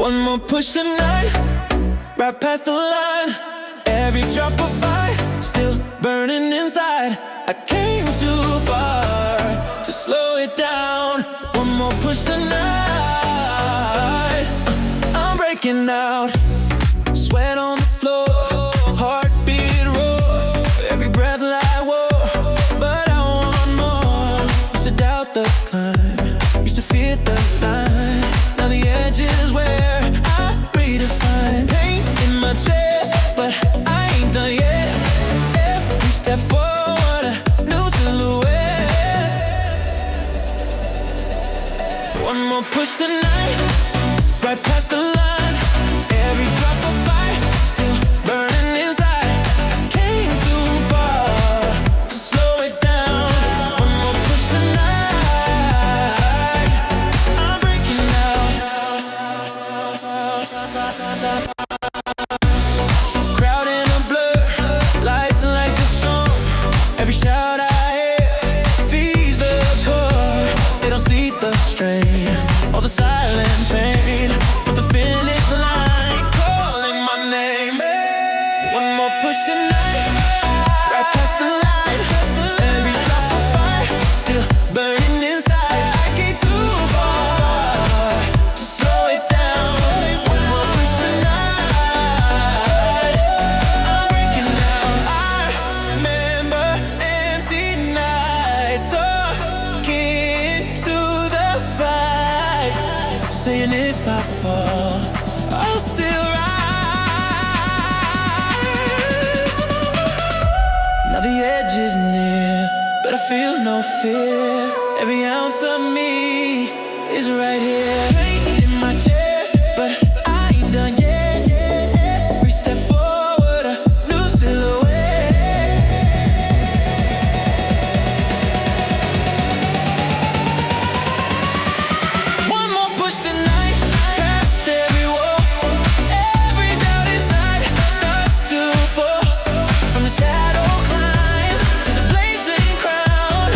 One more push tonight, right past the line. Every drop of fire, still burning inside. I came too far to slow it down. One more push tonight. I'm breaking out, sweat on the floor, heartbeat roar, every breath like war. But I want more. Used to doubt the climb, used to fear the line. Now the edge is where I redefine. Pain in my chest, but I ain't done yet. Every step forward, a new silhouette. One more push tonight, right past the line. Every drop of fire, still burning inside. I came too far to slow it down. One more push tonight. I'm breaking out. Crowd in a blur, lights like a storm. Every shout I hear feeds the core. They don't see the strain or the silent pain, but the finish line calling my name. One more push tonight, right past the line. Every drop of fire, still burning inside. I came too far to slow it down. One more push tonight. I'm breaking down. I remember empty nights, talking to the fight, saying if I fall, I'll still rise. Now the edge is near, but I feel no fear. Every ounce of me is right here. Pain in my chest, but I ain't done yet. Every step forward, a new silhouette. One more push tonight, past every wall. Every doubt inside starts to fall. From the shadow climb to the blazing crown.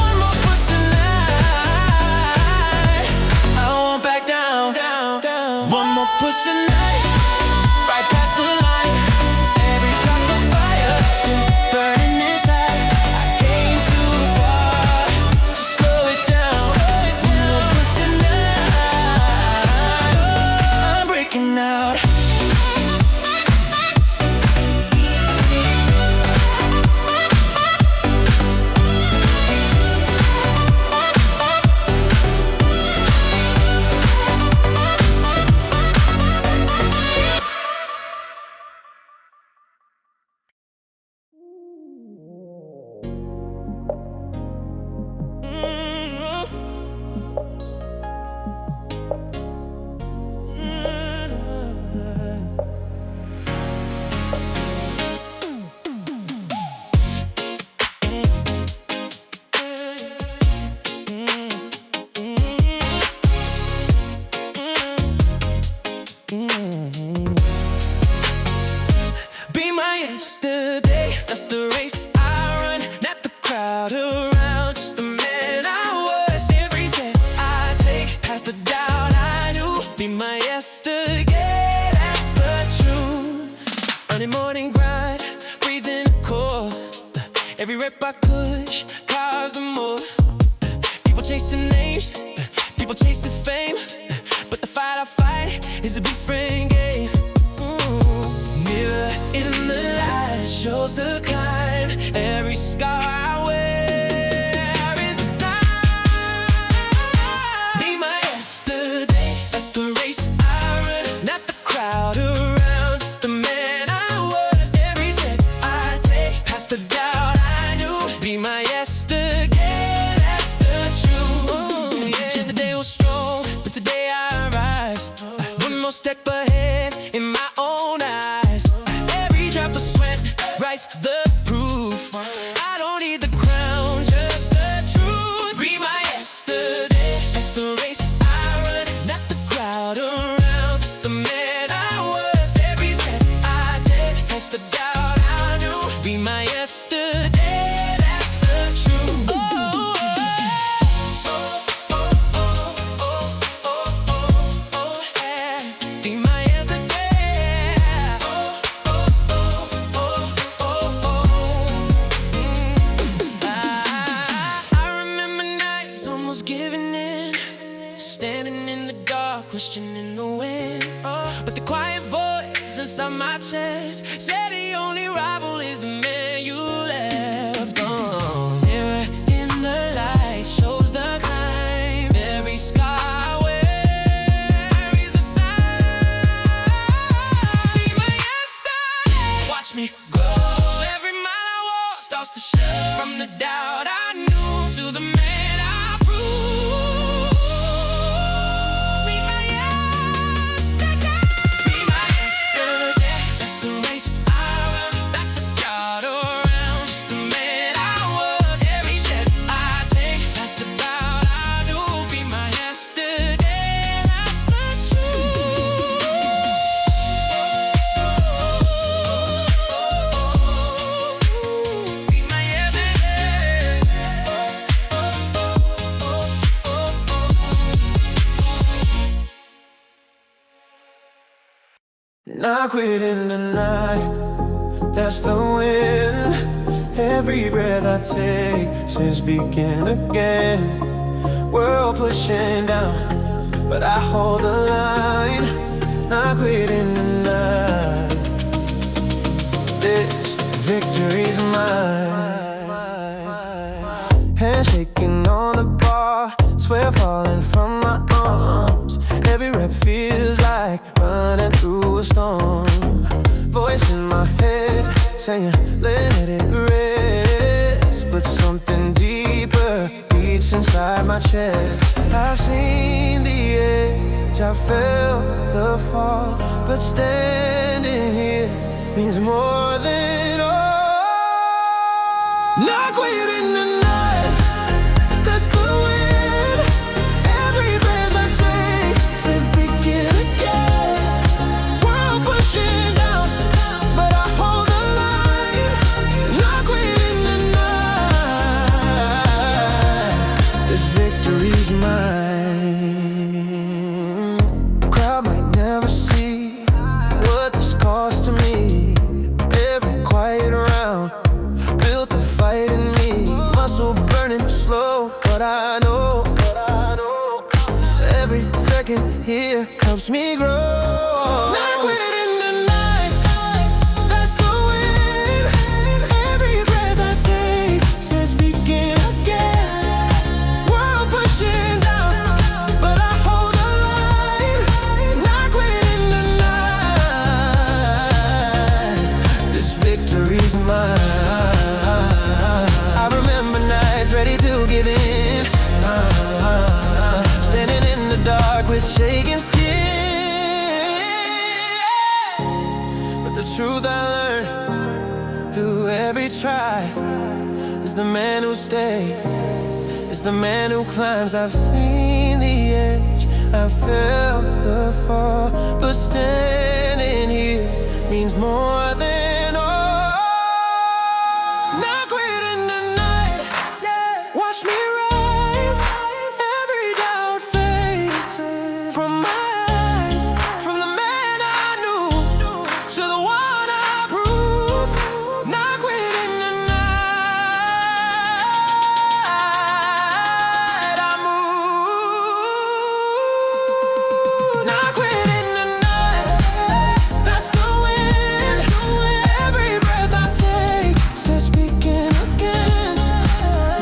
One more push tonight. I won't back down. One more push tonight, right past the line. Every drop of fire, still burning inside. I came too far to slow it down. One more push tonight. I'm breaking out. Be my yesterday, that's the race I run. Not the crowd around, just the man I was. Every step I take, past the doubt I knew. Be my yesterday, that's the truth. Early morning grind, breathing cold. Every rep I push, carves the mold. People chasing names, people chasing fame, but the fight I fight is a different game. Mirror in the light shows the climb. Every scar I wear is a sign. Be my yesterday, that's the race I run. Not the crowd around, just the man I was. Every step I take, past the doubt I knew. Be my yesterday, that's the truth. Yesterday was strong, but today I rise. One more step ahead in my own eyes. Every drop of sweat writes the proof. I don't question in the wind. But the quiet voice inside my chest said the only rival is the man you left. Mirror in the light shows the climb. Every scar I wear is a sign. Be my yesterday. Watch me grow. Every mile I walk starts to shift from the doubt I knew to the man I proved. Be my yesterday. Be my yesterday. That's the race I run. Back the crowd around. Just the man I was. Every step I take, that's the route I do. Be my yesterday. That's the truth. Be my yesterday. Not quitting the night, that's the wind. Every breath I take says begin again. World pushing down, but I hold the line. Not quitting the night, this victory's mine. Hands shaking on the bar, sweat falling from my arms. Every rep feels like running through a storm. Voice in my head saying, let it rest. But something deeper beats inside my chest. I've seen the edge, I felt the fall, but standing here means more than all. Not quitting the night, that's the wind. Every breath I take says begin again. World pushing down, but I hold the line. Not quitting the night, this victory's mine. Crowd might never see what this cost to me. Every quiet round built the fight in me. Muscle burning slow, but I know every second here helps me grow. Not quitting the night, that's the wind. Every breath I take says begin again. World pushing down, but I hold the line. Not quitting the night, this victory's mine. I remember nights ready to give in. Standing in the dark with shaking skin. But the truth I learned through every try is the man who stays, is the man who climbs. I've seen the edge, I felt the fall, but standing here means more than all. Not quitting the night, watch me rise. Every doubt fades from my eyes, from the man I knew to the one I prove. Not quitting the night, I move. Not quitting the night, that's the wind. Every breath I take says begin again.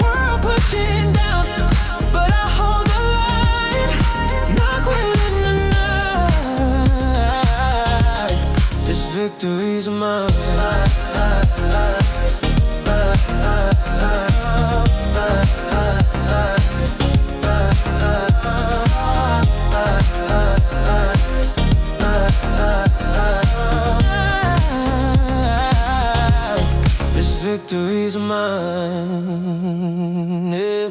World pushing down, but I hold the line. Not quitting the night, this victory's mine. This victory's mine. Yeah.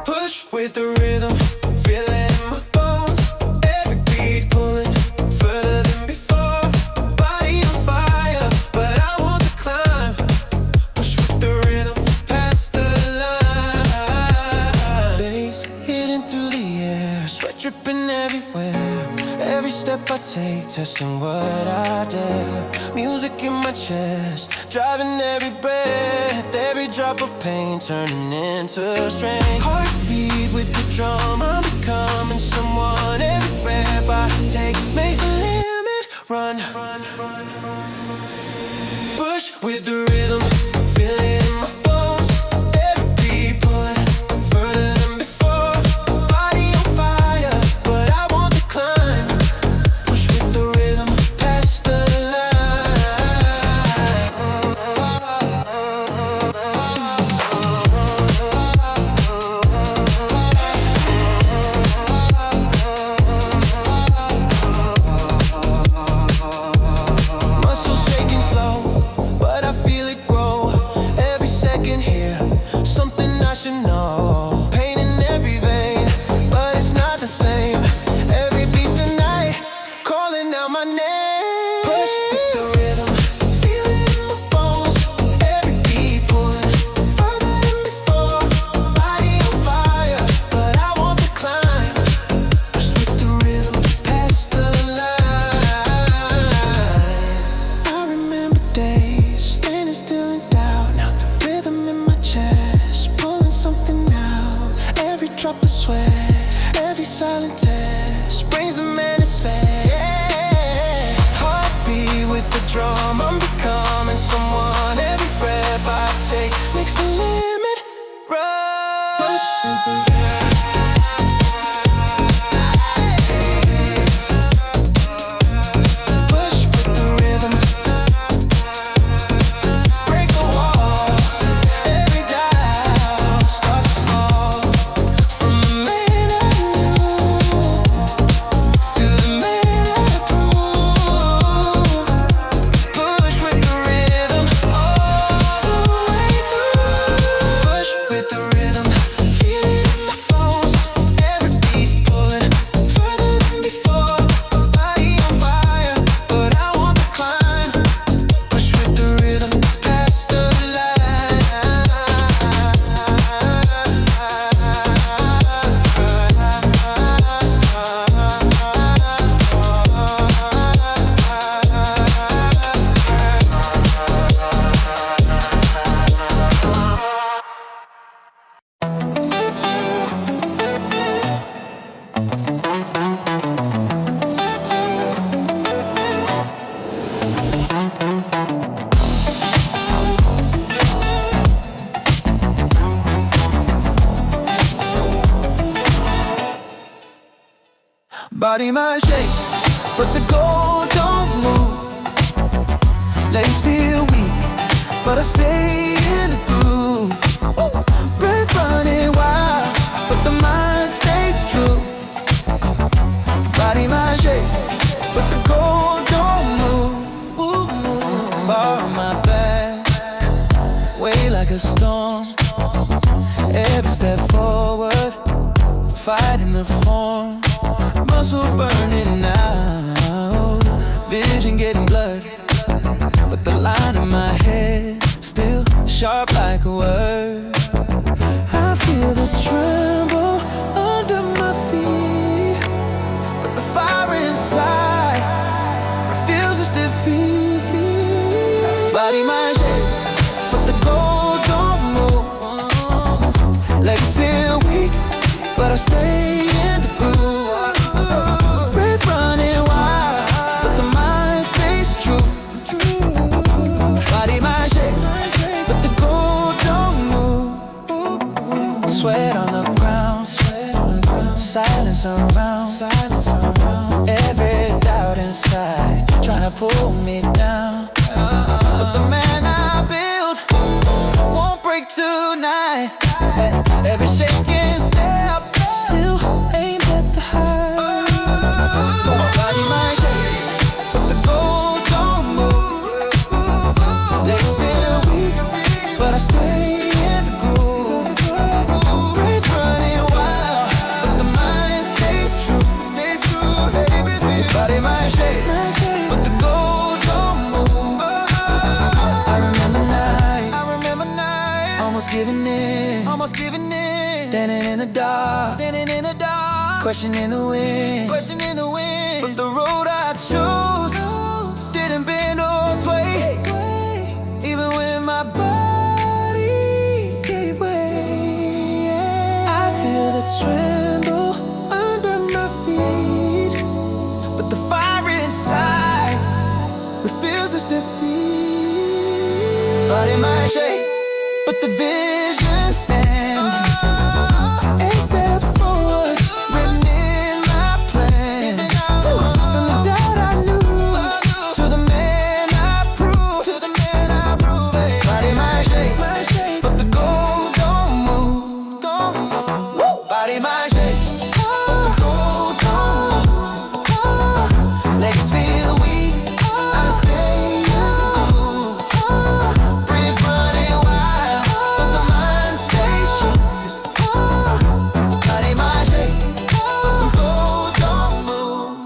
Push with the rhythm, feel it in my bones. Every beat pulling further than before. Body on fire, but I want to climb. Push with the rhythm, past the line. Bass hitting through the air, sweat dripping everywhere. testing what I dare. Music in my chest, driving every breath, every drop of pain turning into strength. Heartbeat with the drum, I'm becoming someone. Every breath I take makes the limit run. Push with the rhythm, feel it in my bones. Every beat pulling further than before. Body on fire, but I want to climb. Push with the rhythm, past the body might shake, but the goal don't move. Legs feel weak, but I stay in the groove. Breath running wild, but the mind stays true. Body might shake, but the goal don't move. Bar on my back, way like a storm. Every step forward, fighting the form. Muscle burning now, vision getting blurred, but the line in my head still sharp like a word. I feel the tremble under my feet, but the fire inside refuses defeat. Body might shake, but the goal don't move. Legs feel weak, but I stay in the groove. Breath running wild, but the mind stays true. Body might shake, but the goal don't move. Sweat on the ground, silence around. Every doubt inside trying to pull me down. But the man I built won't break tonight. Every shaking step still aimed at the high. Body might shake, but the goal don't move. Legs feel weak, but I stay in the groove. Breath running wild, but the mind stays true. Body might shake, but the goal don't move. I remember nights, almost giving in. Standing in the dark, questioning the wind. But the road I chose, didn't bend or sway, even when my body gave way. I feel the tremble under my feet, but the fire inside refuses defeat. Body might shake, but the vision stands. A step forward, written in my plan. From the doubt I knew to the man I proved. Body might shake, but the goal don't move. Body might shake, but the goal don't move. Legs feel weak, I stay in the groove. Breathe running wild, but the mind stays true. Body might shake, but the goal don't move.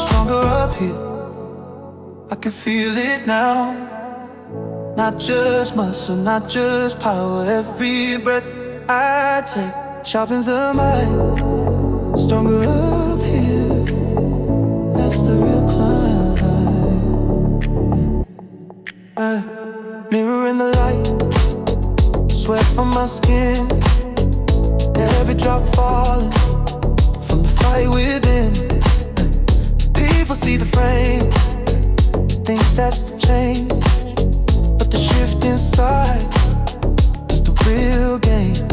Stronger up here, I can feel it now. Not just muscle, not just power. Every breath I take sharpens the mind. Stronger up here, that's the real climb. Mirror in the light, sweat on my skin. Every drop falling from the fight within. People see the frame, think that's the change, but the shift inside is the real game.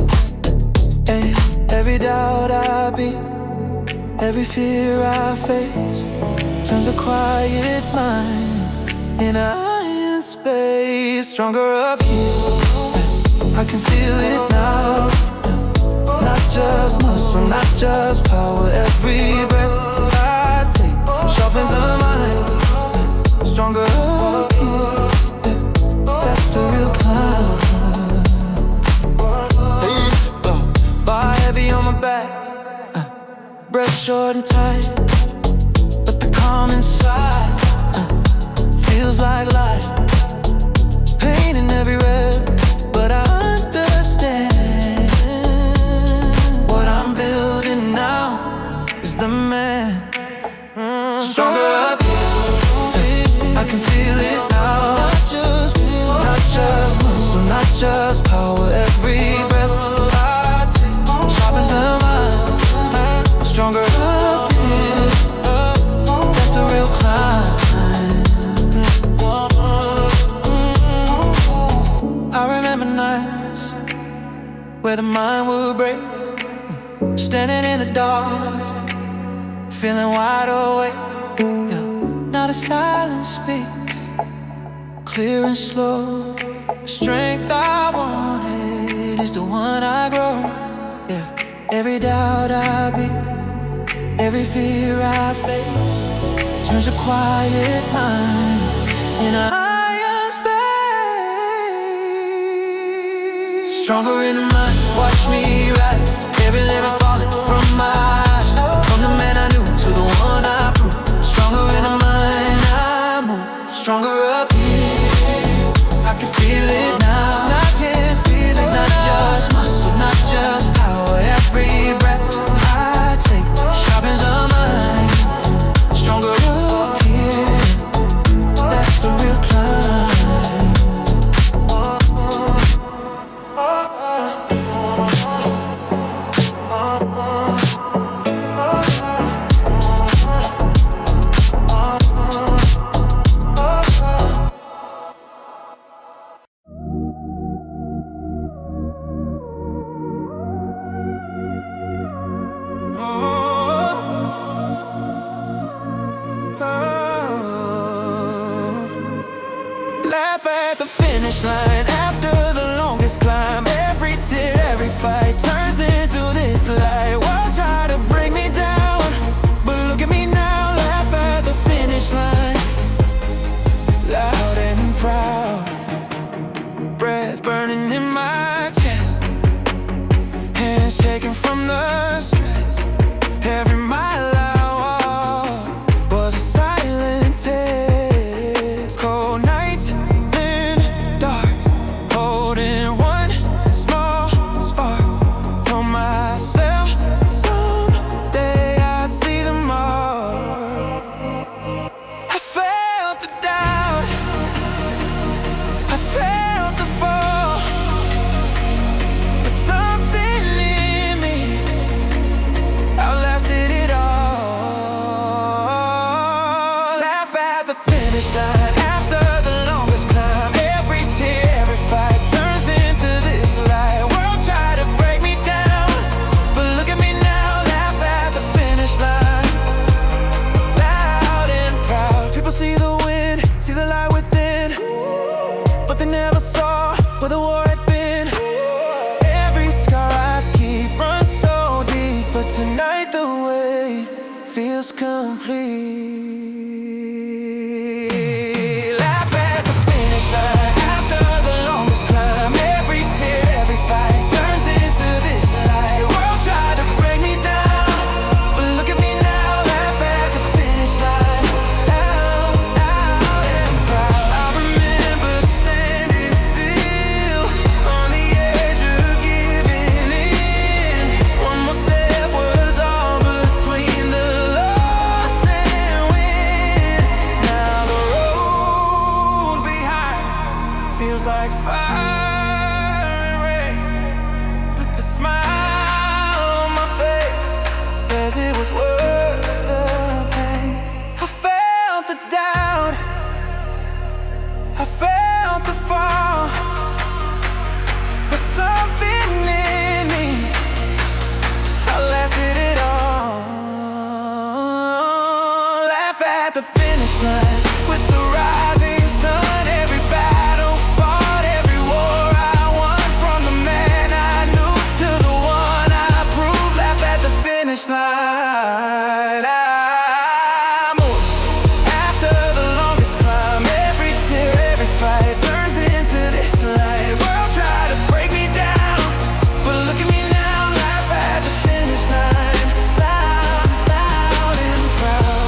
And every doubt I beat, every fear I face, turns a quiet mind in an iron space. Stronger up here, I can feel it now. Not just muscle, not just power. Every breath I take sharpens the mind. Stronger up here, that's the real climb. Bar heavy on my back, breath short and tight, but the calm inside feels like light. Pain in every rep, but I understand. What I'm building now is the man. Stronger up here, I can feel it now. Not just muscle, not just power. Every breath I take sharpens the mind. Stronger up here, that's the real climb. I remember nights where the mind would break, standing in the dark, feeling wide awake. Yeah. Now the silence speaks, clear and slow. The strength I wanted is the one I grow. Yeah. Every doubt I beat, every fear I face, turns a quiet mind in an iron space. Stronger in the mind, watch me ride. Every limit falling from my eyes. From the man I knew to the one I proved. Stronger in the mind I move. Stronger up here, I can feel it now. I can feel it, not just muscle, not just power. Every breath I take sharpens the mind. Stronger up here, that's the real climb. Laugh at the finish line after the longest climb. Every tear, every fight turns into this light. Won't try to bring me down, but look at me now. Laugh at the finish line, loud and proud. Breath burning in my chest, hands finish line. After the longest climb, every tear, every fight turns into this light. World try to break me down, but look at me now, laugh at the finish line. Loud and proud, people see the wind, see the light within, but they never saw where the war had been. Every scar I keep runs so deep, but tonight the wait feels complete. Laugh at the finish line. After the longest climb, every tear, every fight turns into this light. World tried to break me down, but look at me now, laugh at the finish line. Loud, loud and proud. I remember standing still on the edge of giving in. One more step was all between the loss and win. Now the road behind feels like fire and rain, but the smile on my face says it was worth the pain. I felt the doubt, I felt the fall, but something in me outlasted it all. Laugh at the finish line with the rising sun. Every battle fought, every war I won, from the man I knew to the one I proved. Laugh at the finish line. I move after the longest climb. Every tear, every fight turns into this light. World try to break me down, but look at me now, laugh at the finish line. Loud, loud and proud.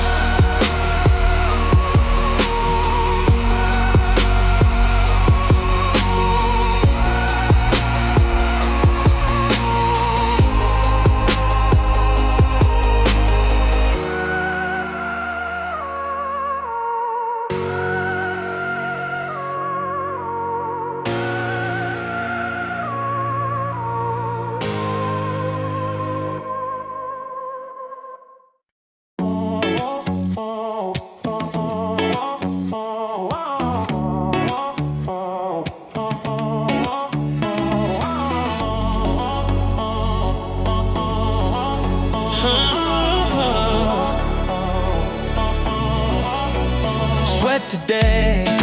Sweat today,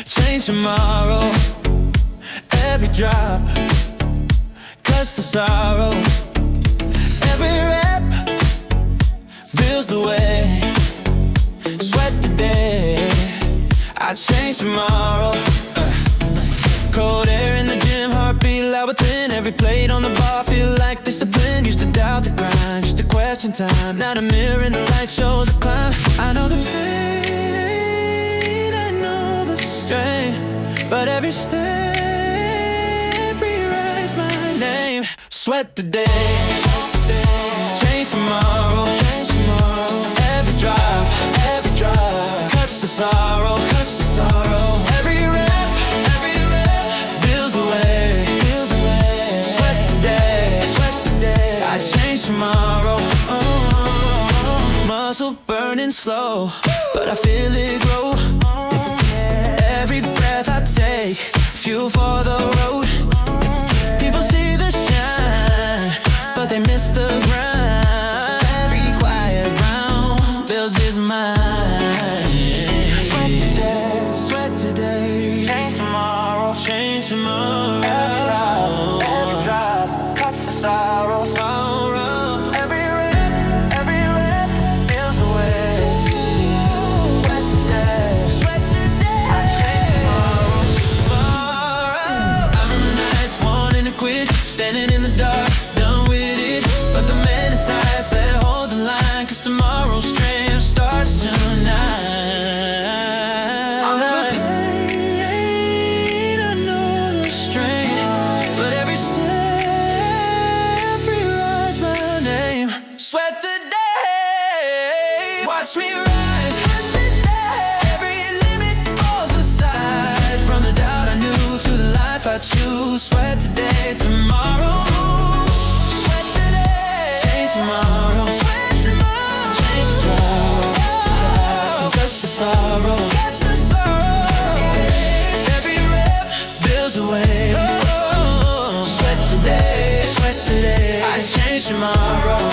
change tomorrow. Every drop cuts the sorrow. Every rep builds the way. Sweat today, I change tomorrow. Cold air in the gym, heartbeat loud within. Every plate on the bar feel like discipline. Used to doubt the grind, just a question time. Now the mirror in the light shows a climb. I know the pain, I know the strain, but every step rewrites my name. Sweat today, change tomorrow. Every drop cuts the sorrow. Every rep builds away. Sweat today, I change tomorrow. Muscle burning slow, but I feel it grow. Every breath I take, fuel for the road. People see the shine, but they miss the grind. Every quiet round builds his mind. Sweat today, change tomorrow. Every drop cuts the sorrow. Every rep feels the way. Sweat today, I change tomorrow. I remember nights wanting to quit, standing in the dark, done with it. But the man inside said, hold the line, 'cause tomorrow's strength starts tonight. I'll never pain, I know the strength, but every step rewrites my name. Sweat today, watch me rise. Every limit falls aside, from the doubt I knew to the life I choose. Sweat today, tomorrow. Sweat today, change tomorrow. Change tomorrow. Touch the sorrow. That's the sorrow. Every rep builds away. Oh, sweat today, sweat today. I change tomorrow.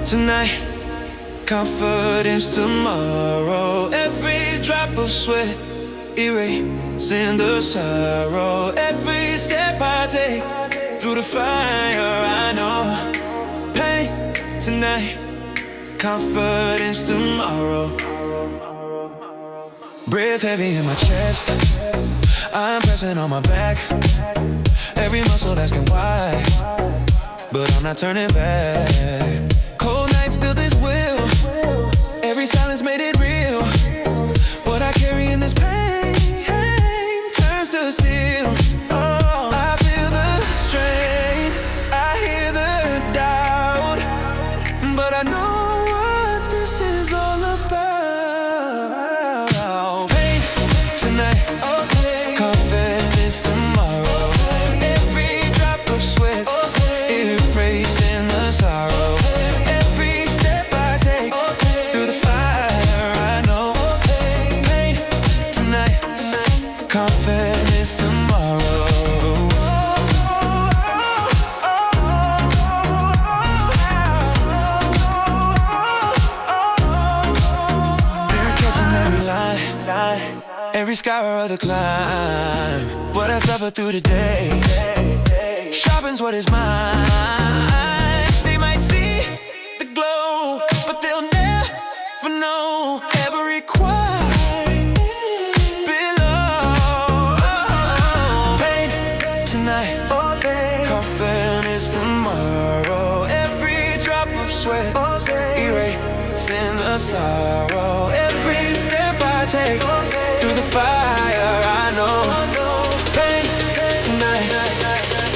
Tonight, confidence tomorrow. Every drop of sweat, erasing the sorrow. Every step I take through the fire, I know. Pain tonight, confidence tomorrow. Breath heavy in my chest, I'm pressing on my back. Every muscle asking why, but I'm not turning back. Cold nights build this will. Every silence made it real. What I carry in this pain turns to steel. Oh, I feel the strain, I hear the doubt, but I know what this is all about. Pain tonight, okay. Confidence tomorrow. Every drop of sweat, erasing the sorrow. Confidence tomorrow. They're catching every line, every scour of the climb. What I suffer through the day sharpens what is mine. They might see the glow, but they'll never know every quiet. Tomorrow, every drop of sweat, erasing the sorrow. Every step I take through the fire, I know. Pain tonight,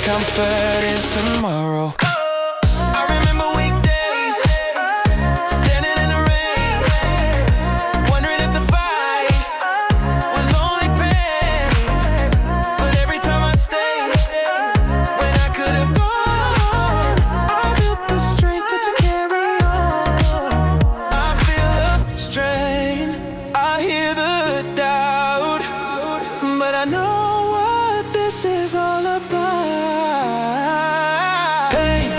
confidence tomorrow. I remember weekdays, standing in the rain, wondering if the fight was only pain. But every time I stayed, when I could have gone, is all about. Hey,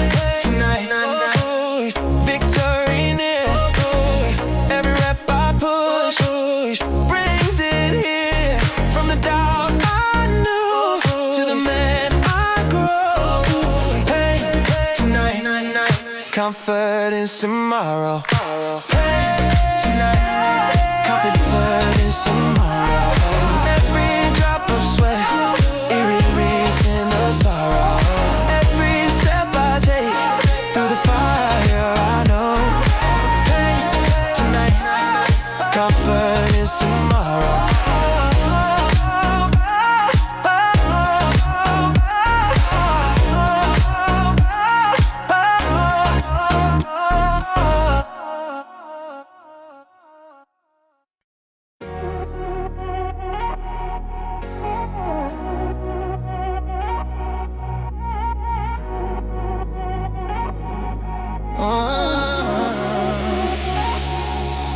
tonight, victory near. Every rep I push brings it here. From the doubt I knew to the man I grow. Hey, tonight, confidence tomorrow. Hey, tonight, confidence tomorrow. Every drop of sweat, erasing the sorrow. Every step I take through the fire, I know. Hey, tonight, confidence tomorrow.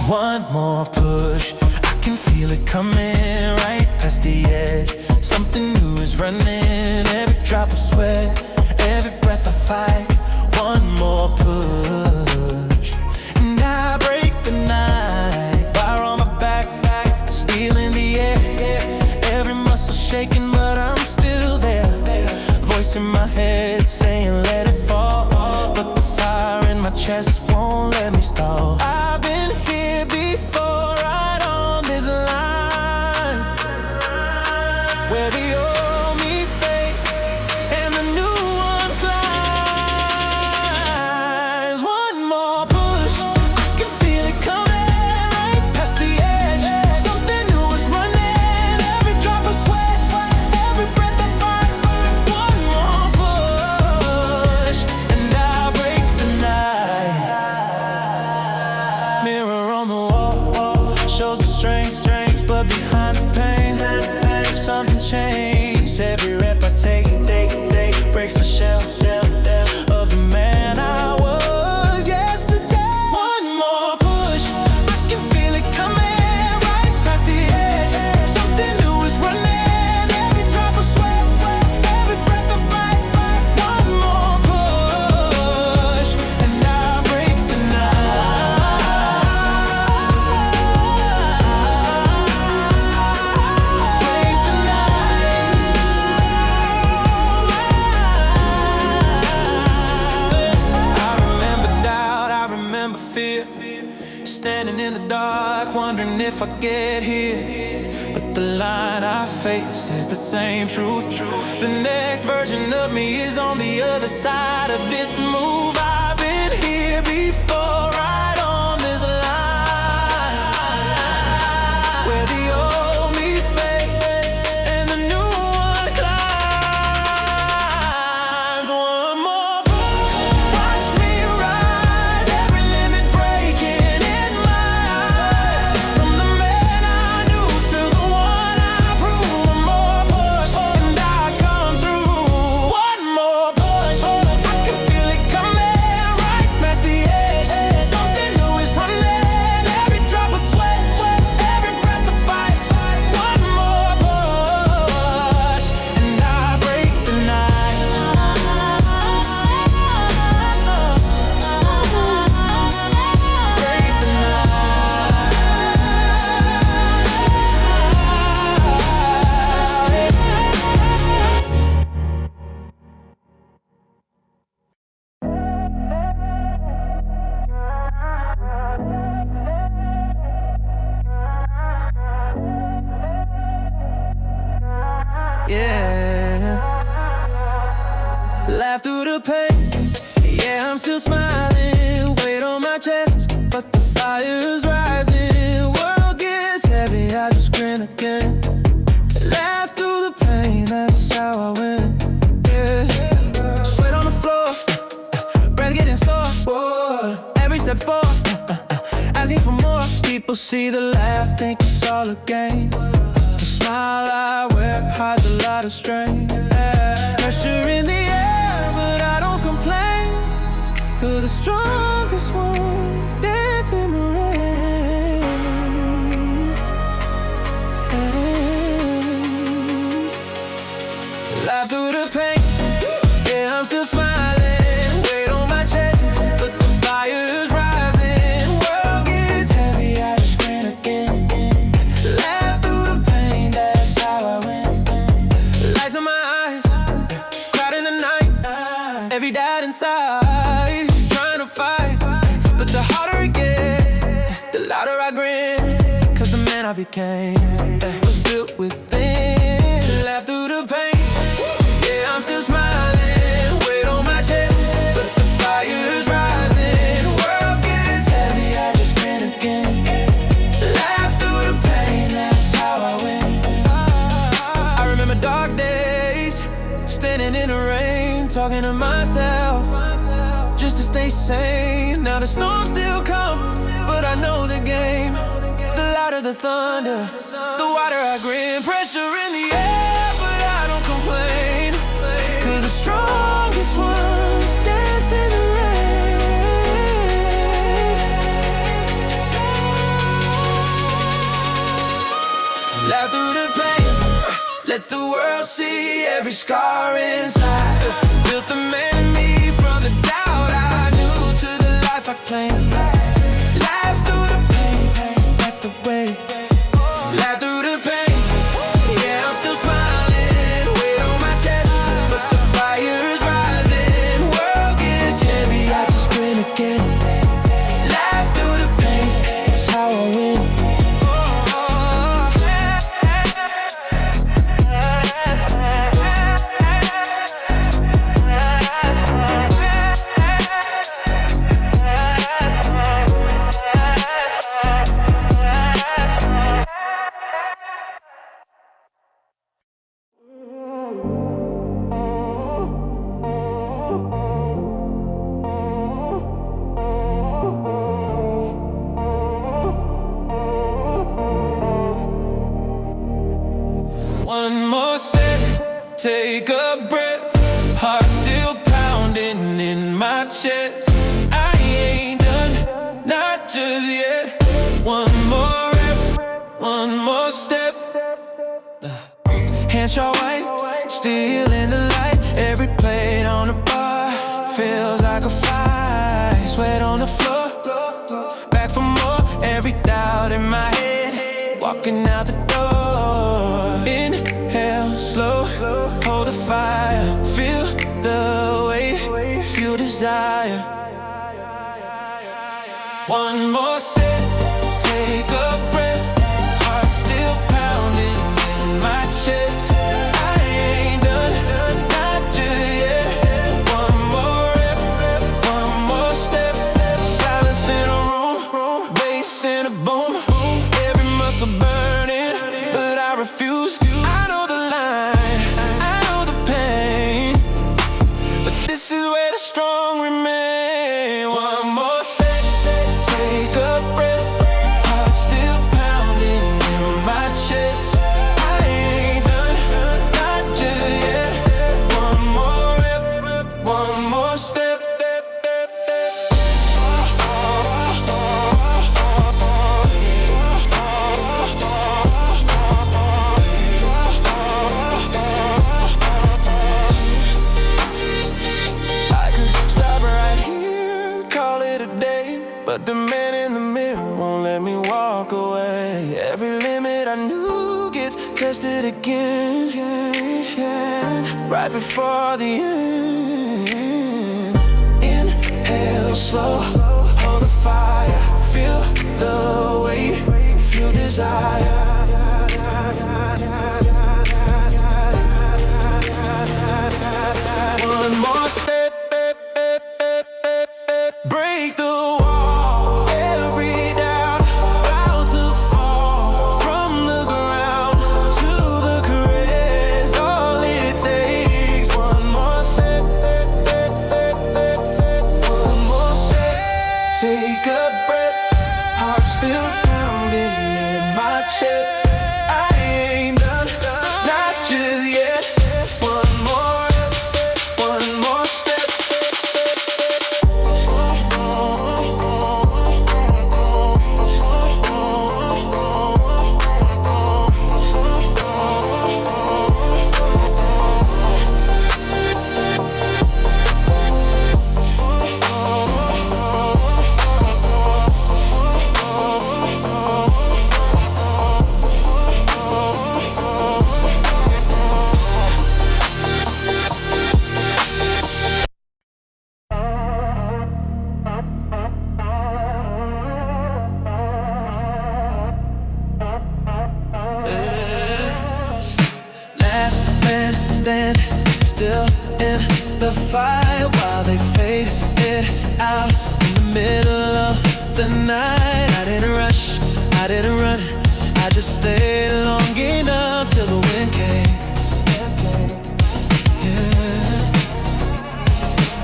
One more push, I can feel it coming right past the edge. Something new is running, every drop of sweat, every breath I fight. One more push, and I break the night. Fire on my back, steel in the air. Every muscle shaking, but I'm still there. Voice in my head saying let it fall, but the fire in my chest won't let me stall. I've been here before, right on this line, where the old me fades and the new one climbs. One strain, but behind the pain, something changed. Every rep I take breaks the shell of the man I was yesterday. One more push, I can feel it coming right past the edge. Something new is running, every drop of sweat, every breath I fight. One more push, and I break the night. Break the night. I remember doubt, I remember fear, standing in the dark, wondering if I get here. But the line I face is the same truth. The next version of me is on the other side of this move. I've been here before, right on this line, where the old me fades and the new one climbs. One more push, watch me rise, every limit breaking in my eyes. From the man I knew to the one I prove. One more push, and I come through. One more push, I can feel it coming right past the edge. Something new is running, every drop of sweat, every breath of fight. One more push, and I break the night. Break the Yeah, laugh through the pain. Yeah, I'm still smiling. Weight on my chest, but the fire's rising. World gets heavy, I just grin again. Laugh through the pain, that's how I win. Yeah, sweat on the floor, breath getting sore. Whoa. Every step forward, asking for more. People see the laugh, think it's all a game. The smile I wear hides a lot of strain. Pressure in the air, but I don't complain. 'Cause the strongest ones dance in the rain. Laugh through the pain. Yeah, I'm still smiling. Weight on my chest, but the fire's rising. World gets heavy, I just grin again. Laugh through the pain, that's how I win. Lights in my eyes, crowd in the night. Every doubt inside, trying to fight. But the harder it gets, the louder I grin. 'Cause the man I became was built within. Laugh through the pain. Yeah, I'm still smiling. Weight on my chest, but the fire's rising. World gets heavy, I just grin again. Laugh through the pain, that's how I win. I remember dark days, standing in the rain, talking to myself, just to stay sane. Now the storms still come, but I know the game. The louder the thunder, the wider I grin. Pressure in the air, but I don't complain. 'Cause the strongest ones dance in the rain. Laugh through the pain, let the world see every scar inside. Built the man in me from the doubt I knew to the life I claim. Laugh through the pain, that's the way. Laugh through the pain. Yeah, I'm still smiling. Weight on my chest, but the fire's rising. World gets heavy, I just grin again. Laugh through the pain, that's how I win. take a breath. Heart still pounding in my chest. I ain't done, not just yet. One more rep, one more step. Hands all white, still in the light. Every plate on the bar feels like a fight. Sweat on the floor, back for more. Every doubt in my head, walking out the door. Inhale, slow, hold the fire. Feel the weight, feel desire. One more sip, take a breath. Heart still pounding in my chest. I ain't done, not just yet. One more rep, one more step. Silence in a room, bass in a boom. Every muscle burning, but I refuse. I know the line, I know the pain, but this is where the strong remain. One more step, take a breath. Heart still pounding in my chest. I ain't done, not just yet. One more rep, one more step. I could stop right here, call it a day, but the man in the mirror won't let me walk away. Every limit I knew gets tested again, right before the end. Inhale slow, hold the fire. Feel the weight, feel desire. One more step, break the wall. Every doubt about to fall from the ground to the caress. All it takes. One more step, one more step. Take a breath. Heart still pounding in my chest. I ain't done, not just yet. One more, one more step. Last man standing, still in the fire while they fade it out in the middle of the night. I didn't rush, I didn't run, I just stayed long enough till the wind came. Yeah.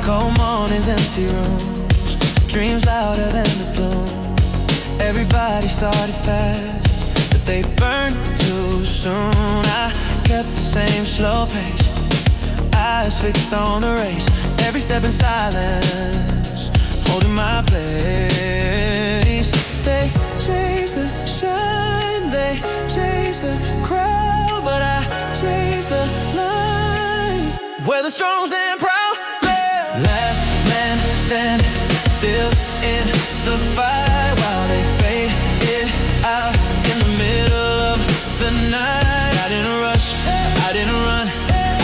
Cold mornings, empty rooms, dreams louder than the gloom. Everybody started fast, but they burned too soon. I kept the same slow pace, eyes fixed on the race. Every step in silence, holding my place. They chase the shine, they chase the crowd, but I chase the line where the strong stand proud. Last man standing, still in the fight while they fade it out in the middle of the night. I didn't rush, I didn't run,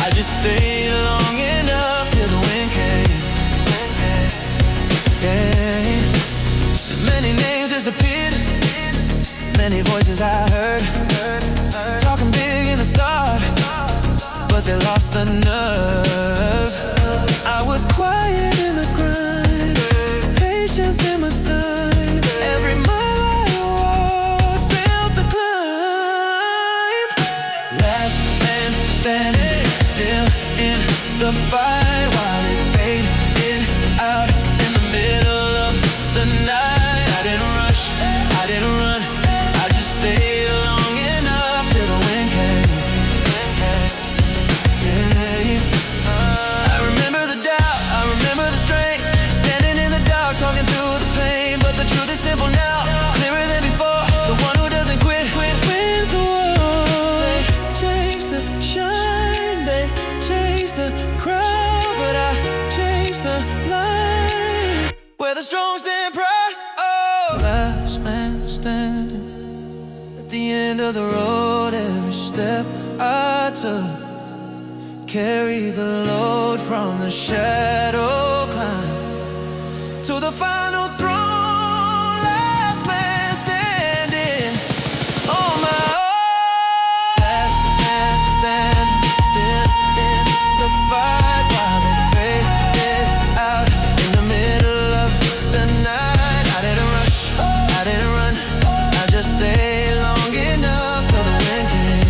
I just stayed long enough till the wind came. Yeah. Many names disappeared, many voices I heard, talking big in the start, but they lost the nerve. I was quiet in the grind, patience in my time. Every mile I walked, built the climb. Last man standing, still in the fight while they fade it out in the middle of the night. I didn't rush, I didn't run, I just stayed long enough till the wind came. Yeah. of the road, every step I took. Carry the load from the shadow climb to the final throne. Last man standing on my own. Last man standing still in the fight while they faded out in the middle of the night. I didn't rush, I didn't run, I just stayed long enough till the wind came.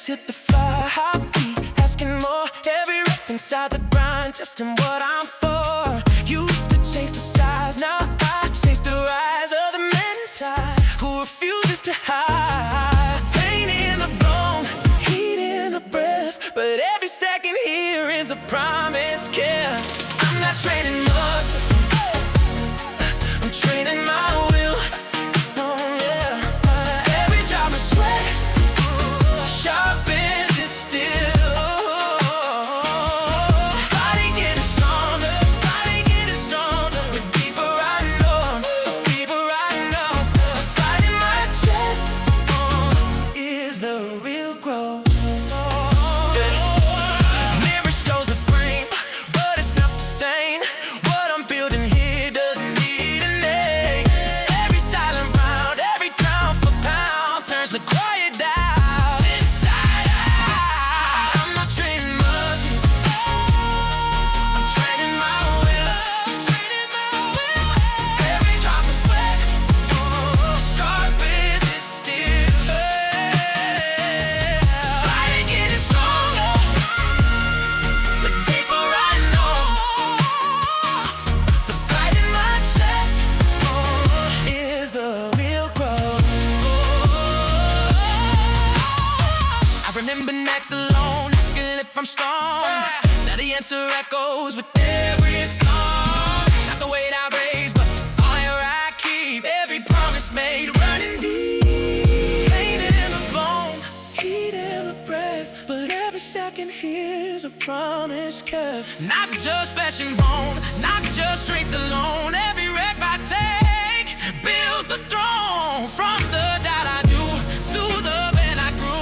Hit the fire, heartbeat, asking more. Every rep inside the grind, testing what I'm for. Used to chase the size, now I chase the rise of the man inside who refuses to hide. Pain in the bone, heat in the breath, but every second here is a promise kept. I'm not training muscle, I'm training my will. Oh yeah, every drop of sweat, sharp as it still. Body getting stronger, with deeper I know, fight in my chest is the real growth. Mirror shows the frame, but it's not the same. What I'm building here doesn't need a name. Every silent round, every pound for pound turns the quiet down. Remember nights alone, asking if I'm strong. Now the answer echoes with every song. Not the weight I raise, but the fire I keep. Every promise made, running deep. Pain in the bone, heat in the breath, but every second here's a promise kept. Not just flesh and bone, not just strength alone. Every wreck I take builds the throne. From the doubt I do to the man I grew.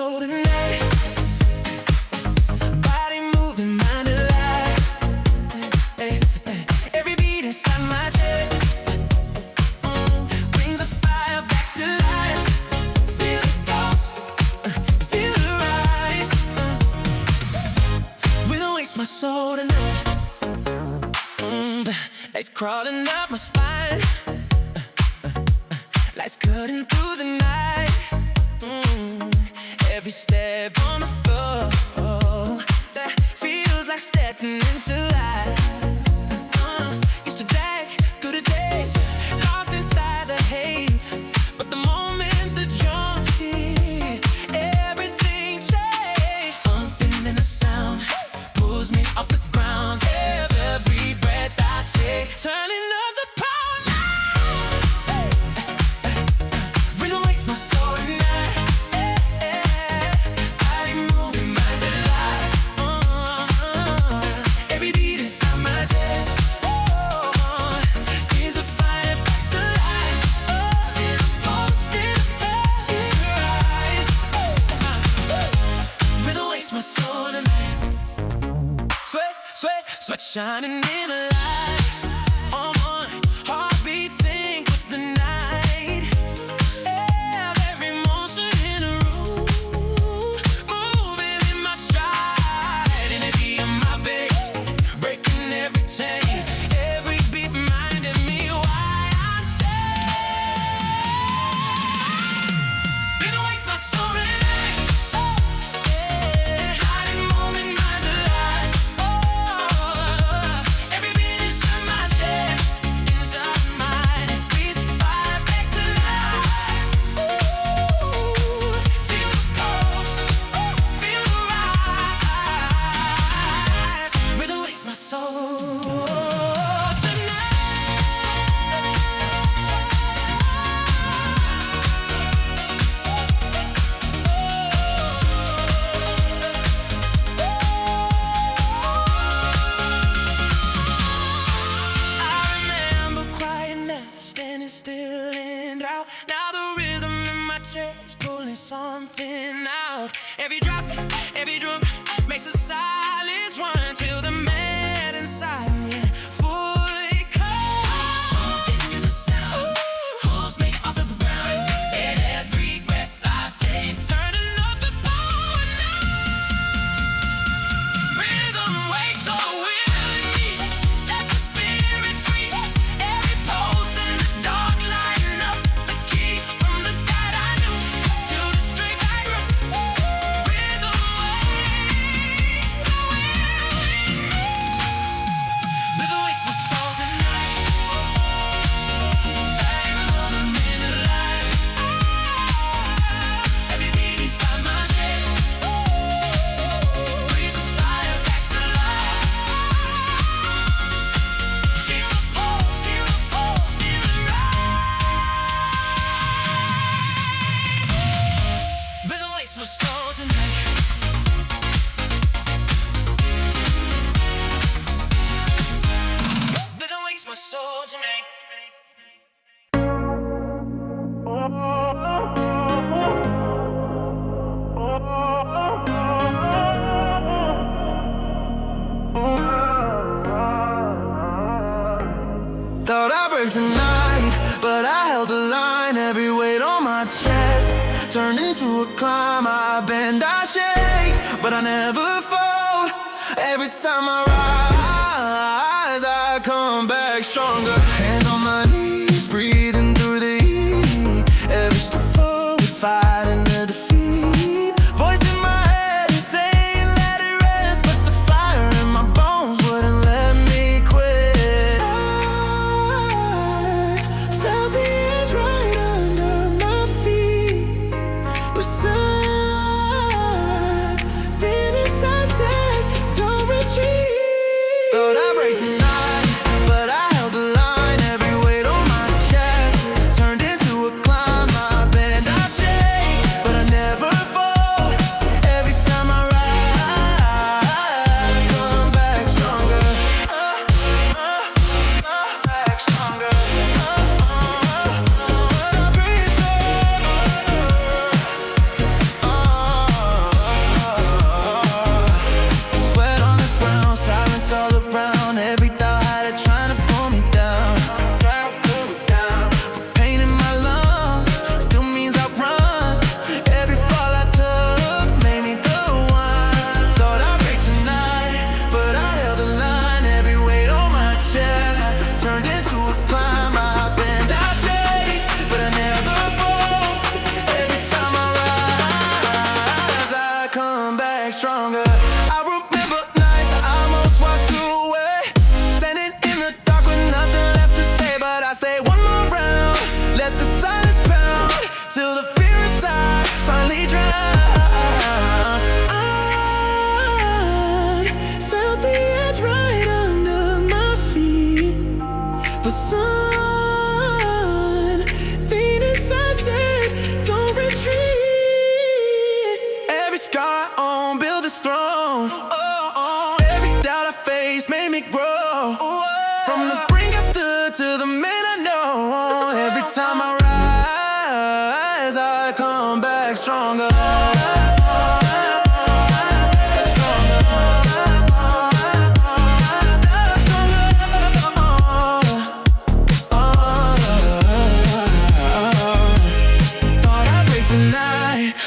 soul tonight. Body moving, mind alive. Every beat inside my chest brings a fire back to life. Feel the pulse, feel the rise. We don't waste my soul tonight. Lights crawling up my spine. Lights cutting through the night. Every step on the floor that feels like stepping into life. Used to drag through the days, lost inside the haze. But the moment the drum hit, everything changed. Something in the sound pulls me off the ground. Every breath I take, turning up the power now. We don't waste my soul tonight. Body moving, mind alive. Every beat inside my chest brings a fire back to life. Feel the pulse, feel the rise. We don't waste my soul tonight. Sweat, sweat, sweat shining in a light. On one heartbeat, sync with the night. Every motion in a room, moving in my stride. Energy in my veins, breaking every chain. Every beat reminding me why I stay. We don't waste my soul tonight. Body moving, mind alive. Every beat inside my chest, inside my mind, beats fire back to life. Feel the pulse, feel the rise. We don't waste my soul tonight. I remember quietness, standing still and out. Now the rhythm in my chest pulling something out. Every drop, every drum makes the silence run till the man inside me fully comes. Something in the sound pulls me off the ground. In every breath I take, turning up the power now. Rhythm wakes up within me, sets the spirit free. Every pulse in the dark lighting up the key. From the God I knew to the strength I grew. Rhythm wakes the will. Rhythm wakes my soul tonight. Body moving alive. Every beat inside my chest brings a fire back to life. Feel the pulse, feel the pulse, feel the rise. Rhythm wakes my soul tonight. Rhythm wakes my soul tonight. Thought I'd break tonight, but I held the line. Every weight on my chest turned into a climb. I bend, I shake, but I never fold. Every time I rise, I come back stronger. Hands on my knees, breathing through the heat. Every step forward, fighting the defeat. Voice in my head is saying let it rest, but the fire in my bones wouldn't let me quit. I felt the edge right under my feet, but something inside said don't retreat. stronger. I remember nights I almost walked away, standing in the dark with nothing left to say. But I stayed one more round, let the silence pound, till the fear inside finally drowned. I felt the edge right under my feet, but something inside said, don't retreat. Every scar I own, build a throne. Every doubt I faced made me grow. From the brink I stood to the man I know. Every time I rise, I come back stronger.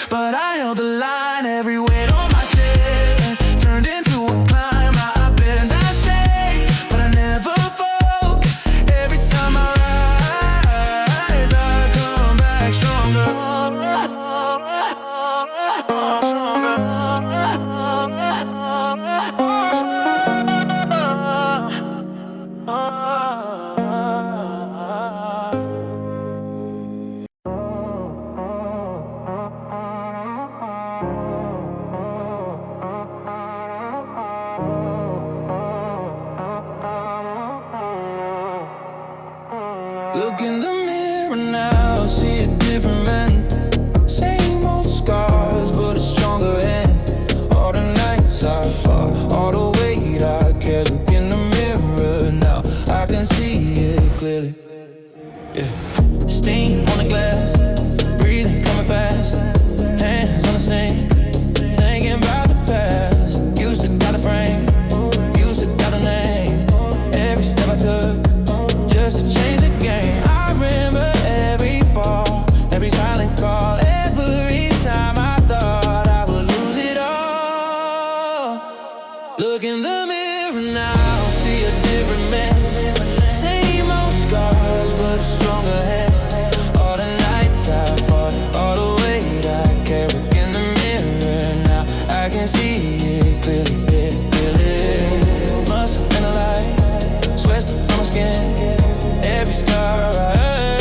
But I held the line, every weight on my chest turned into a climb. I've been in that shape, but I never fall. Every time I rise, I come back stronger. Look in the mirror now, see a different man. Same old scars, but a stronger hand. All the nights I fought, all the weight I carry. Look in the mirror now, I can see it clearly. Yeah. Steam on the glass, breathing, coming fast. Hands on the sink, thinking about the past. Used to got the frame, used to got the name. Every step I took, just to change the game. I remember every fall, every silent call, every time I thought I would lose it all. Look in the mirror now, see a different man. Same old scars, but a stronger hand. All the nights I fought, all the weight I carry. In the mirror now, I can see it clearly, clearly. Must have been a lie, sweat on my skin. Every scar I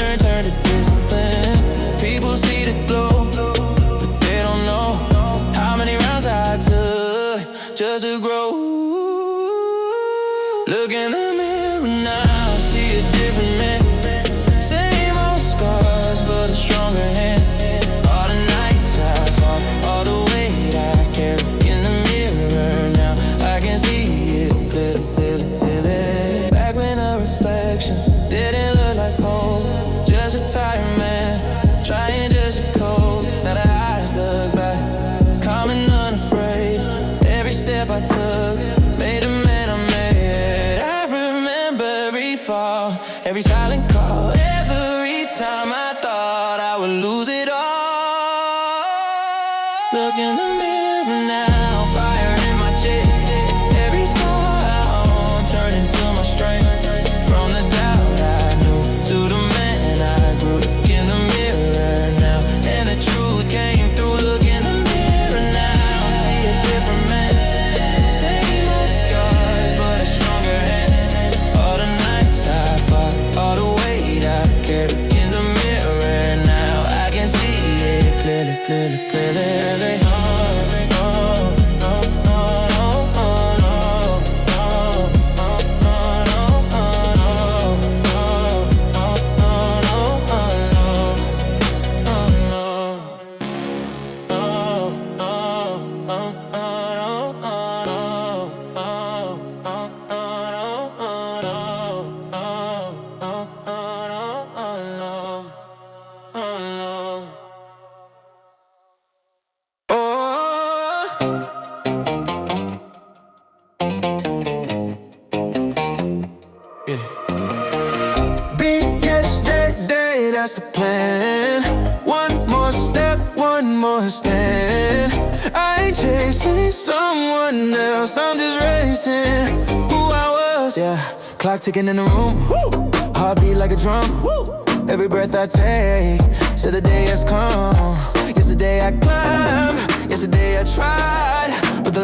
earned turned to discipline. People see the glow, but they don't know how many rounds I took just to grow. Look in the mirror now, see a different man. Same old scars, but a stronger hand. All the nights I fought, all the weight I carry. In the mirror now, I can see it clearly, clearly. Back when a reflection didn't look like home, just a tired man, trying just to cope. Now the eyes look back, calm and unafraid. Every step I took made a man I made. I remember every fall, every silent call, every time I thought I would lose it all. Look in the mirror now, fire in my chest. Every scar I own turned into my strength. From the doubt I knew to the man I grew. Look in the mirror now, and the truth came through. Look in the mirror now, see a different man. Same old scars, but a stronger hand. All the nights I fought, all the weight I carry. In the mirror now, I can see it clearly, clearly, clearly. That's the plan. One more step, one more stand. I ain't chasing someone else, I'm just racing who I was. Yeah, clock ticking in the room. Heartbeat like a drum. Every breath I take, till the day has come. Yesterday I climbed, yesterday I tried, but the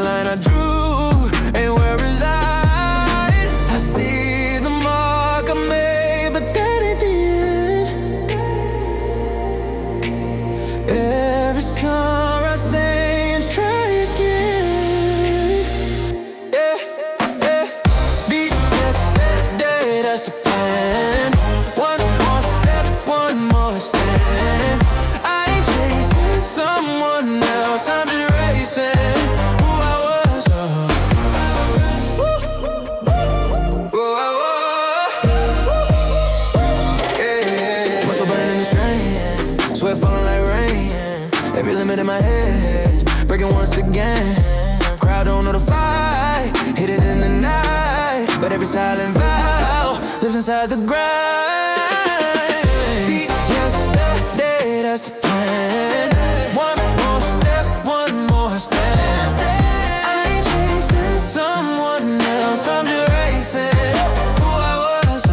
once again. Crowd don't know the fight, hidden in the night, but every silent vow lives inside the grind. Beat yesterday, that's the plan. One more step, one more stand. I ain't chasing someone else, I'm just racing who I was.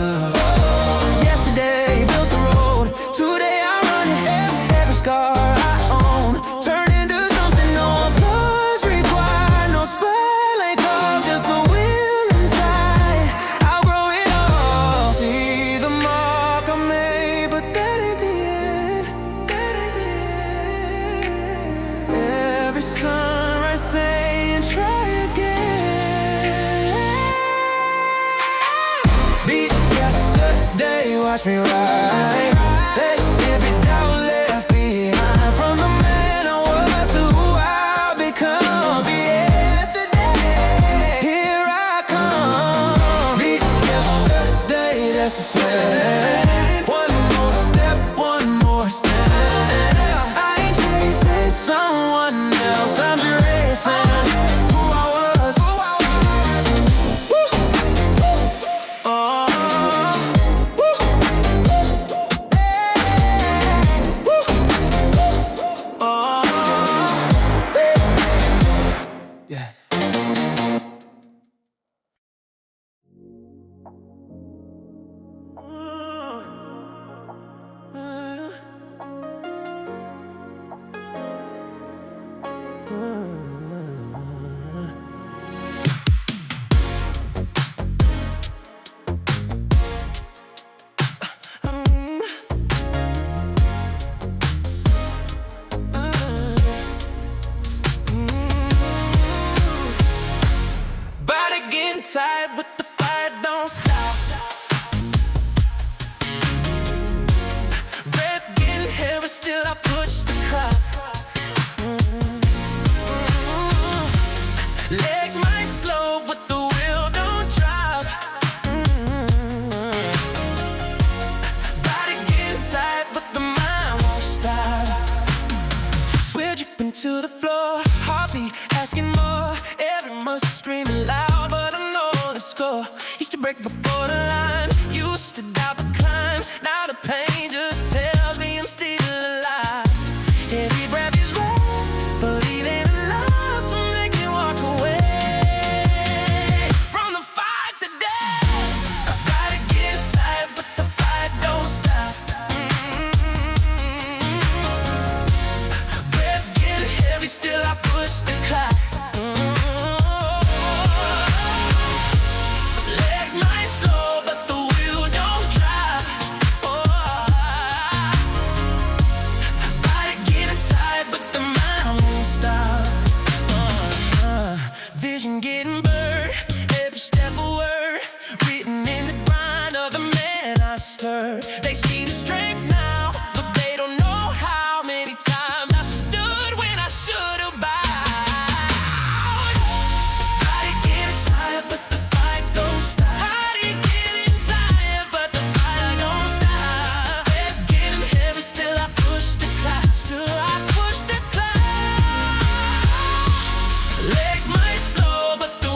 Yesterday built the road, today I run it. Every scar I own turn into something no applause required. No spotlight call, just the will inside. I'll grow it all. See the mark I made, but that ain't the end. That ain't the end. Every sunrise saying try again. Beat yesterday, watch me ride. There's every doubt left behind from the man I was to who I'll become. Yesterday, here I come. Beat yesterday, that's the plan. One more step, one more stand. I ain't chasing someone else, I'm just racing who I was. Woo. Oh. Yeah. Body getting tired, but the fight don't stop. Breath getting heavy, still I push the clock. Legs might slow, but the wheel don't drop. Body getting tired, but the mind won't stop. We're dripping to the floor, heartbeat asking more. Every muscle screaming loud, but I know the score. Used to break before the line, used to doubt the climb. Now the pain just tells me I'm still alive. Every breath is rare, but it ain't enough to make me walk away from the fight today. I gotta get tired, but the fight don't stop. Breath getting heavy, still I push the clock. Legs might slow, but the wheel don't drop. Body getting tired, but the mind won't stop. Vision getting blurred, every step a word, written in the grind of the man I serve. They see the strength now, but they don't know how many times I stood when I should have bowed. Body getting tired, but the fight don't stop. Body getting tired, but the fight don't stop. Breath getting heavy, still I push the clock. Still I push the clock. Legs might slow, but the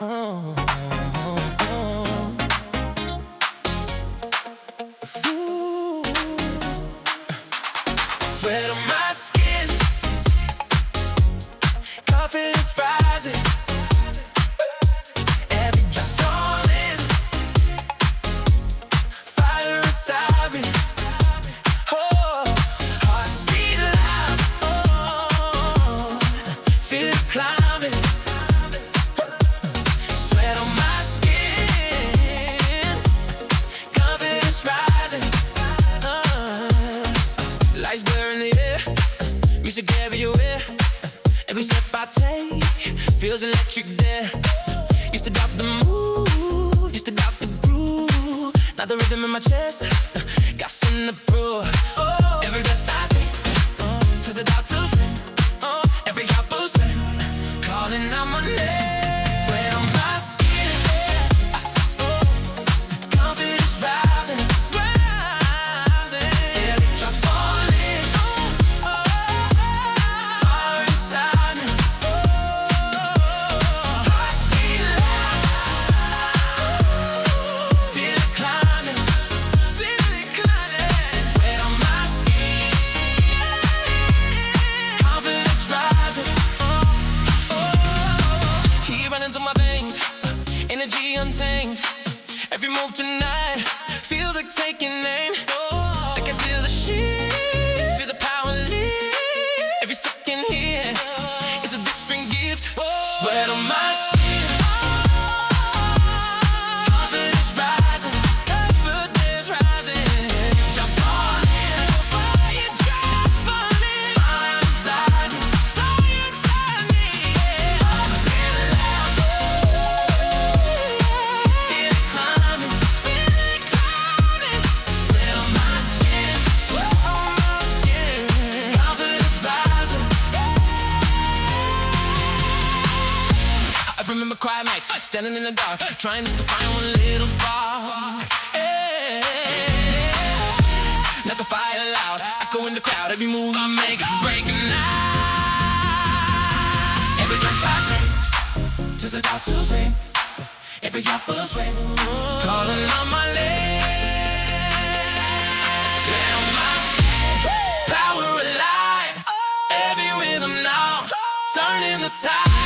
Oh, ooh. Sweat on my skin, confidence rising. Every drop falling, fire is siren. Oh, heartbeat loud. Oh, feel it climbing. Sweat on my skin, confidence rising. Lights blur in the air, music everywhere. Every step I take feels electric there. Used to doubt the move, used to doubt the groove. Now the rhythm in my chest got something to prove. Oh, every breath I take turns it out to swim. Oh, every hot boost calling out my name. Sweat on my skin, confidence rising, rising. Every drop falling, fire inside me. Heartbeat loud, feel it climbing, feel it climbing. Sweat on my skin, confidence rising. Heat running through my veins, energy untamed. Every move tonight feels like taking aim. I can feel the shift, feel the power lift. Every second here is a different gift. Sweat on my skin, confidence rising, confidence rising. Drop falling, fire drop falling, fire inside me, fire inside me. Feel loud, feel it climbing, feel it climbing. Sweat on my skin, sweat on my skin, confidence rising. I remember quiet nights, standing in the dark, trying just to find one little spark. Yeah. Not the fire loud, echo in the crowd. Every move I make, breaking out. Every drop I take turns it out to swim. Every drop of sweat calling on my legs. Sweat on my skin, power alive. Every rhythm now, turning the tide.